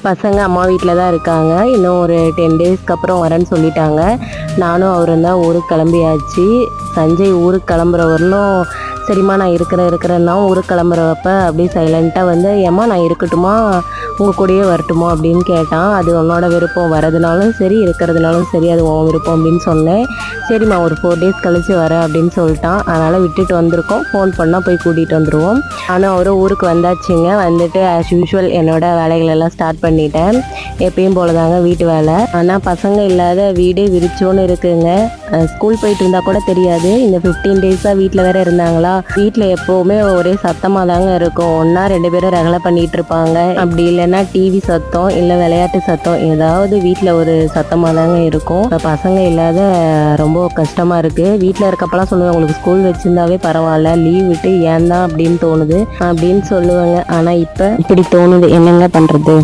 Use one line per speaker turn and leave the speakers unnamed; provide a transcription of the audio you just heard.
பசங்க அம்மா வீட்டில் தான் இருக்காங்க. இன்னும் ஒரு 10 டேஸ்க்கு அப்புறம் வரேன்னு சொல்லிட்டாங்க. நானும் அவரும் தான் ஊருக்கு கிளம்பியாச்சு. சஞ்சய் ஊருக்கு கிளம்புற வரலும் சரிம்மா நான் இருக்கிறேன்னா ஊருக்கு கிளம்புறப்ப அப்படியே சைலண்ட்டாக வந்து ஏம்மா நான் இருக்கட்டுமா உங்கள் கூடயே வரட்டுமா அப்படின்னு கேட்டான். அது உன்னோட விருப்பம், வரதுனாலும் சரி இருக்கிறதுனாலும் சரி அது உன் விருப்பம் அப்படின்னு சொன்னேன். சரிம்மா ஒரு 4 டேஸ் கழிச்சு வரேன் அப்படின்னு சொல்லிட்டான். அதனால் விட்டுட்டு வந்திருக்கோம். ஃபோன் பண்ணால் போய் கூட்டிகிட்டு வந்துடுவோம். ஆனால் அவரும் ஊருக்கு வந்தாச்சுங்க. வந்துட்டு ஆஸ் யூஷுவல் என்னோட வேலைகளெல்லாம் ஸ்டார்ட் பண்ணிட்டேன். எப்பயும் போல தாங்க வீட்டு வேலை. ஆனால் பசங்க இல்லாத வீடே விரிச்சோன்னு இருக்குங்க. ஸ்கூல் போயிட்டு இருந்தால் கூட தெரியாது. இந்த 15 டேஸாக வீட்டில் வேற இருந்தாங்களா, வீட்டில் எப்போவுமே ஒரே சத்தமாக தாங்க இருக்கும். ஒன்றா 2 பேரும் ரகலை பண்ணிகிட்டு இருப்பாங்க. அப்படி இல்லைன்னா டிவி சத்தம் இல்லை விளையாட்டு சத்தம், ஏதாவது வீட்டில் ஒரு சத்தமாக தாங்க இருக்கும். இப்போ பசங்க இல்லாத ரொம்ப கஷ்டமாக இருக்குது. வீட்டில் இருக்கப்பெல்லாம் சொல்லுவேன் உங்களுக்கு ஸ்கூல் வச்சுருந்தாவே பரவாயில்ல, லீவ் விட்டு ஏன் தான் அப்படின்னு தோணுது அப்படின்னு சொல்லுவேங்க. ஆனால் இப்போ இப்படி தோணுது, என்னங்க பண்ணுறது.